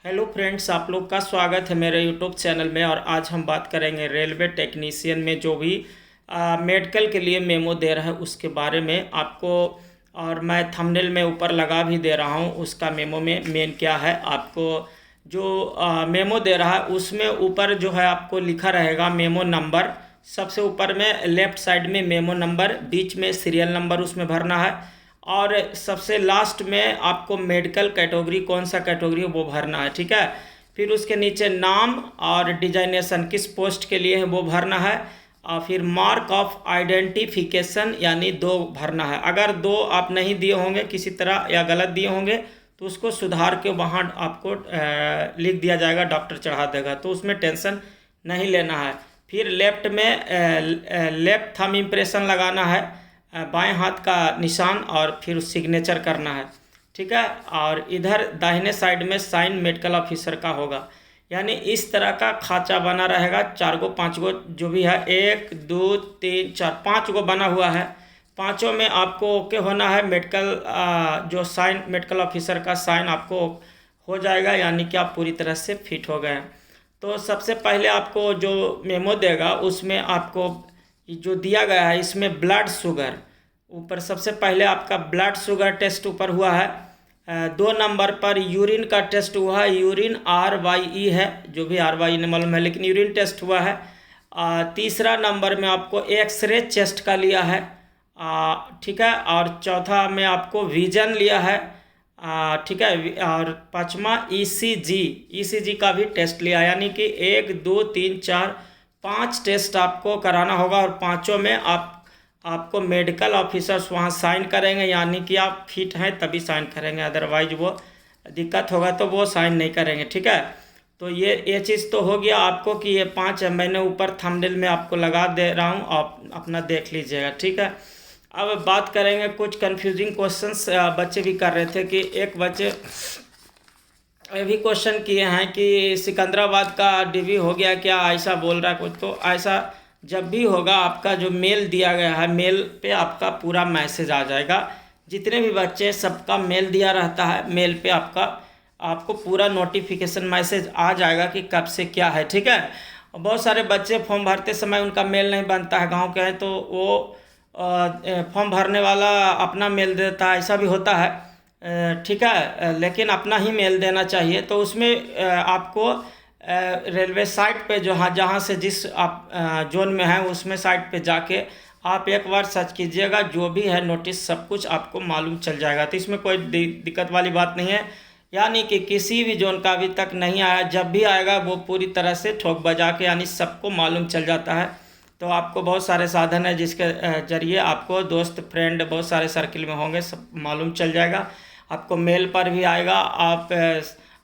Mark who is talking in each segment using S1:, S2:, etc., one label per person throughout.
S1: Hello friends, आप लोग का स्वागत है मेरे यूट्यूब चैनल में। और आज हम बात करेंगे रेलवे टेक्नीशियन में जो भी मेडिकल के लिए मेमो दे रहा है उसके बारे में आपको। और मैं थंबनेल में ऊपर लगा भी दे रहा हूँ उसका मेमो में मेन क्या है। आपको जो मेमो दे रहा है उसमें ऊपर जो है आपको लिखा रहेगा मेमो नंबर। सबसे ऊपर में लेफ़्ट साइड में मेमो नंबर, बीच में सीरियल नंबर उसमें भरना है और सबसे लास्ट में आपको मेडिकल कैटेगरी कौन सा कैटेगरी है वो भरना है, ठीक है। फिर उसके नीचे नाम और डिजाइनेशन किस पोस्ट के लिए है वो भरना है। और फिर मार्क ऑफ आइडेंटिफिकेशन यानी 2 भरना है। अगर 2 आप नहीं दिए होंगे किसी तरह या गलत दिए होंगे तो उसको सुधार के वहाँ आपको लिख दिया जाएगा, डॉक्टर चढ़ा देगा, तो उसमें टेंशन नहीं लेना है। फिर लेफ्ट में लेफ्ट थंब इम्प्रेशन लगाना है, बाएं हाथ का निशान, और फिर सिग्नेचर करना है, ठीक है। और इधर दाहिने साइड में साइन मेडिकल ऑफिसर का होगा। यानी इस तरह का खांचा बना रहेगा, 4 गो 5 गो जो भी है, 1 2 3 4 5 गो बना हुआ है। पाँचों में आपको ओके होना है। मेडिकल जो साइन मेडिकल ऑफिसर का साइन आपको हो जाएगा, यानी कि आप पूरी तरह से फिट हो गए हैं। तो सबसे पहले आपको जो मेमो देगा उसमें आपको जो दिया गया है इसमें ब्लड शुगर ऊपर सबसे पहले आपका ब्लड शुगर टेस्ट ऊपर हुआ है। 2 नंबर पर यूरिन का टेस्ट हुआ है। यूरिन RYE है, जो भी RYE ने मालूम है, लेकिन यूरिन टेस्ट हुआ है। तीसरा नंबर में आपको एक्सरे चेस्ट का लिया है, ठीक है। और चौथा में आपको विजन लिया है, ठीक है। और पाँचवा ECG का भी टेस्ट लिया, यानी कि 1 2 3 4 5 टेस्ट आपको कराना होगा। और पाँचों में आपको मेडिकल ऑफिसर्स वहाँ साइन करेंगे, यानी कि आप फिट हैं तभी साइन करेंगे, अदरवाइज वो दिक्कत होगा तो वो साइन नहीं करेंगे, ठीक है। तो ये चीज़ तो हो गया आपको कि ये 5 है। मैंने ऊपर थंबनेल में आपको लगा दे रहा हूँ, आप अपना देख लीजिएगा, ठीक है। अब बात करेंगे कुछ कंफ्यूजिंग क्वेश्चंस बच्चे भी कर रहे थे कि एक बच्चे ये भी क्वेश्चन किए हैं कि सिकंदराबाद का डीवी हो गया क्या, ऐसा बोल रहा है कुछ। तो ऐसा जब भी होगा आपका जो मेल दिया गया है, मेल पे आपका पूरा मैसेज आ जाएगा। जितने भी बच्चे सबका मेल दिया रहता है, मेल पे आपको पूरा नोटिफिकेशन मैसेज आ जाएगा कि कब से क्या है, ठीक है। बहुत सारे बच्चे फॉर्म भरते समय उनका मेल नहीं बनता है, गांव के हैं तो वो फॉर्म भरने वाला अपना मेल देता है, ऐसा भी होता है, ठीक है। लेकिन अपना ही मेल देना चाहिए। तो उसमें आपको रेलवे साइट पे जो जहाँ से जिस आप जोन में हैं उसमें साइट पे जाके आप एक बार सर्च कीजिएगा, जो भी है नोटिस सब कुछ आपको मालूम चल जाएगा। तो इसमें कोई दिक्कत वाली बात नहीं है, यानी कि किसी भी जोन का अभी तक नहीं आया, जब भी आएगा वो पूरी तरह से ठोक बजा के यानी सबको मालूम चल जाता है। तो आपको बहुत सारे साधन है जिसके जरिए आपको दोस्त फ्रेंड बहुत सारे सर्किल में होंगे, सब मालूम चल जाएगा। आपको मेल पर भी आएगा।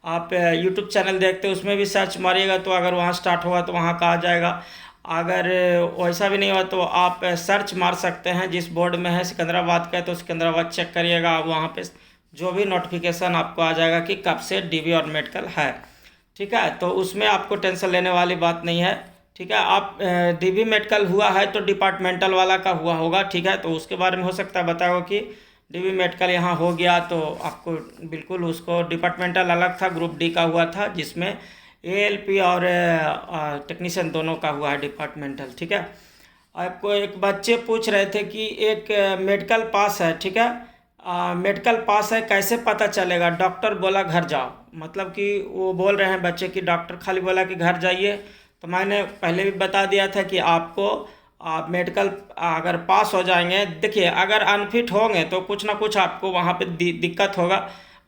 S1: आप यूट्यूब चैनल देखते हो उसमें भी सर्च मारिएगा तो अगर वहाँ स्टार्ट होगा तो वहाँ का आ जाएगा। अगर वैसा भी नहीं हुआ तो आप सर्च मार सकते हैं, जिस बोर्ड में है सिकंदराबाद का है तो सिकंदराबाद चेक करिएगा, वहाँ पे जो भी नोटिफिकेशन आपको आ जाएगा कि कब से डीवी और मेडिकल है, ठीक है। तो उसमें आपको टेंशन लेने वाली बात नहीं है, ठीक है। आप डीवी मेडिकल हुआ है तो डिपार्टमेंटल वाला का हुआ होगा, ठीक है। तो उसके बारे में हो सकता है बताओ कि डीवी मेडिकल यहाँ हो गया तो आपको बिल्कुल उसको डिपार्टमेंटल अलग था, ग्रुप डी का हुआ था जिसमें ALP और टेक्नीशियन दोनों का हुआ है डिपार्टमेंटल, ठीक है। आपको एक बच्चे पूछ रहे थे कि एक मेडिकल पास है, ठीक है, मेडिकल पास है कैसे पता चलेगा, डॉक्टर बोला घर जाओ। मतलब कि वो बोल रहे हैं बच्चे कि डॉक्टर खाली बोला कि घर जाइए। तो मैंने पहले भी बता दिया था कि आपको आप मेडिकल अगर पास हो जाएंगे, देखिए अगर अनफिट होंगे तो कुछ ना कुछ आपको वहाँ पे दिक्कत होगा,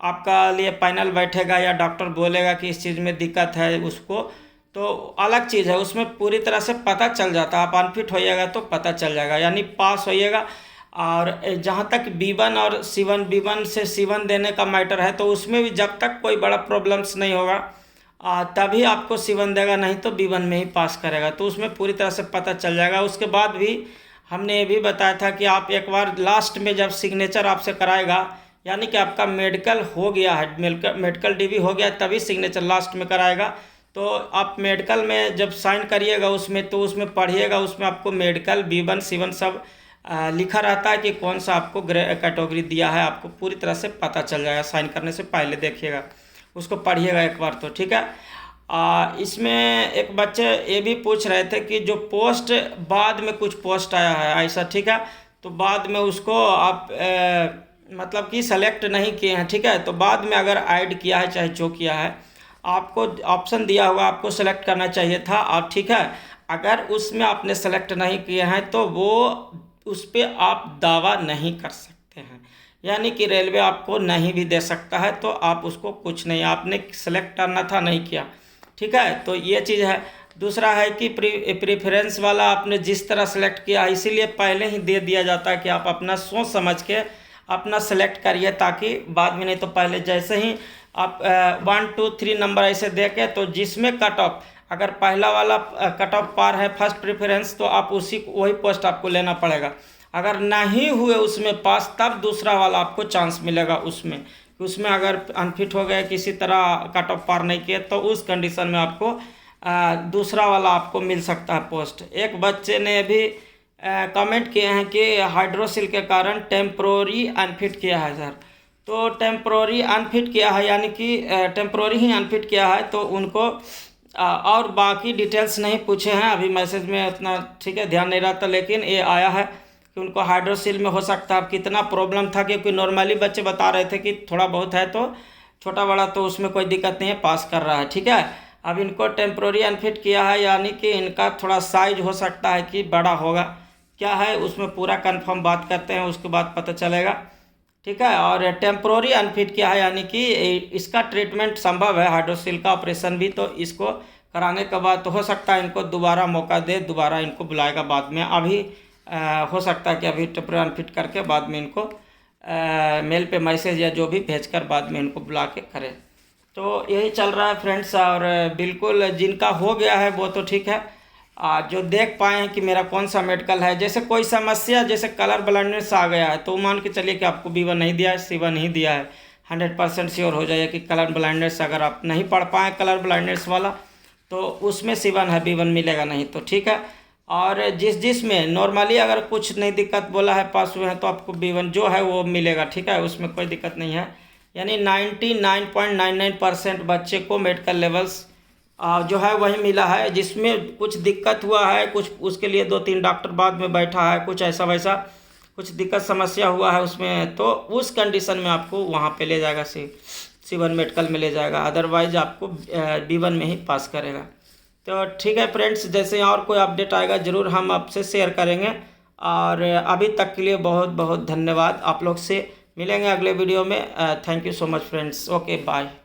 S1: आपका लिए पैनल बैठेगा या डॉक्टर बोलेगा कि इस चीज़ में दिक्कत है उसको, तो अलग चीज़ है, उसमें पूरी तरह से पता चल जाता है। आप अनफिट होइएगा तो पता चल जाएगा, यानी पास होइएगा। और जहाँ तक B1 और C1, B1 से C1 देने का मैटर है तो उसमें भी जब तक कोई बड़ा प्रॉब्लम्स नहीं होगा तभी आपको C1 देगा, नहीं तो B1 में ही पास करेगा। तो उसमें पूरी तरह से पता चल जाएगा। उसके बाद भी हमने ये भी बताया था कि आप एक बार लास्ट में जब सिग्नेचर आपसे कराएगा, यानी कि आपका मेडिकल हो गया है, मेडिकल डीवी हो गया, तभी सिग्नेचर लास्ट में कराएगा। तो आप मेडिकल में जब साइन करिएगा उसमें तो उसमें पढ़िएगा, उसमें आपको मेडिकल B1 C1 सब लिखा रहता है कि कौन सा आपको कैटेगरी दिया है, आपको पूरी तरह से पता चल जाएगा साइन करने से पहले, देखिएगा। उसको पढ़िएगा एक बार तो, ठीक है। इसमें एक बच्चे ये भी पूछ रहे थे कि जो पोस्ट बाद में कुछ पोस्ट आया है ऐसा, ठीक है, तो बाद में उसको आप मतलब कि सेलेक्ट नहीं किए हैं, ठीक है, तो बाद में अगर ऐड किया है चाहे जो किया है, आपको ऑप्शन दिया होगा, आपको सेलेक्ट करना चाहिए था, और ठीक है, अगर उसमें आपने सेलेक्ट नहीं किए हैं तो वो उस पर आप दावा नहीं कर सकते हैं, यानी कि रेलवे आपको नहीं भी दे सकता है, तो आप उसको कुछ नहीं, आपने सेलेक्ट करना था नहीं किया, ठीक है, तो ये चीज़ है। दूसरा है कि प्रेफरेंस वाला आपने जिस तरह सेलेक्ट किया, इसीलिए पहले ही दे दिया जाता है कि आप अपना सोच समझ के अपना सेलेक्ट करिए, ताकि बाद में, नहीं तो पहले जैसे ही आप 1 2 3 नंबर ऐसे दे के, तो जिसमें कट ऑफ अगर पहला वाला कट ऑफ पार है फर्स्ट प्रेफरेंस, तो आप वही पोस्ट आपको लेना पड़ेगा। अगर नहीं हुए उसमें पास, तब दूसरा वाला आपको चांस मिलेगा उसमें अगर अनफिट हो गए, किसी तरह कट ऑफ पार नहीं किए, तो उस कंडीशन में आपको दूसरा वाला आपको मिल सकता है पोस्ट। एक बच्चे ने भी कमेंट किए हैं कि हाइड्रोसिल के कारण टेम्प्रोरी अनफिट किया है सर, तो टेम्प्रोरी अनफिट किया है, यानी कि टेम्प्रोरी ही अनफिट किया है, तो उनको और बाकी डिटेल्स नहीं पूछे हैं अभी मैसेज में उतना, ठीक है, ध्यान नहीं रहता, लेकिन ये आया है कि उनको हाइड्रोसिल में हो सकता है। अब कितना प्रॉब्लम था, क्योंकि नॉर्मली बच्चे बता रहे थे कि थोड़ा बहुत है, तो छोटा बड़ा तो उसमें कोई दिक्कत नहीं है, पास कर रहा है, ठीक है। अब इनको टेम्प्रोरी अनफिट किया है, यानी कि इनका थोड़ा साइज हो सकता है कि बड़ा होगा, क्या है उसमें पूरा कंफर्म बात करते हैं, उसके बाद पता चलेगा, ठीक है। और टेम्प्रोरी अनफिट किया है, यानी कि इसका ट्रीटमेंट संभव है, हाइड्रोसिल का ऑपरेशन भी, तो इसको कराने के बाद तो हो सकता है इनको दोबारा मौका दे, दोबारा इनको बुलाएगा बाद में। अभी हो सकता है कि अभी टेम्प्रोरी अनफिट करके बाद में इनको मेल पे मैसेज या जो भी भेजकर बाद में इनको बुला के करें। तो यही चल रहा है फ्रेंड्स, और बिल्कुल जिनका हो गया है वो तो ठीक है, जो देख पाए हैं कि मेरा कौन सा मेडिकल है, जैसे कोई समस्या, जैसे कलर ब्लाइंडनेस आ गया है, तो मान के चलिए कि आपको B1 नहीं दिया है, C1 नहीं दिया है, 100% श्योर हो जाइए कि कलर ब्लाइंडनेस, अगर आप नहीं पढ़ पाए कलर ब्लाइंडनेस वाला, तो उसमें C1 है, B1 मिलेगा नहीं, तो ठीक है। और जिसमें नॉर्मली अगर कुछ नहीं दिक्कत बोला है, पास हुए हैं, तो आपको B1 जो है वो मिलेगा, ठीक है, उसमें कोई दिक्कत नहीं है। यानी 99.99% बच्चे को मेडिकल लेवल्स जो है वही मिला है। जिसमें कुछ दिक्कत हुआ है, कुछ उसके लिए 2-3 डॉक्टर बाद में बैठा है, कुछ ऐसा वैसा कुछ दिक्कत समस्या हुआ है उसमें, तो उस कंडीशन में आपको वहाँ पे ले जाएगा, C1 मेडिकल में ले जाएगा, अदरवाइज आपको B1 में ही पास करेगा। तो ठीक है फ्रेंड्स, जैसे और कोई अपडेट आएगा ज़रूर हम आपसे शेयर करेंगे, और अभी तक के लिए बहुत बहुत धन्यवाद। आप लोग से मिलेंगे अगले वीडियो में। Thank you so much friends, okay bye.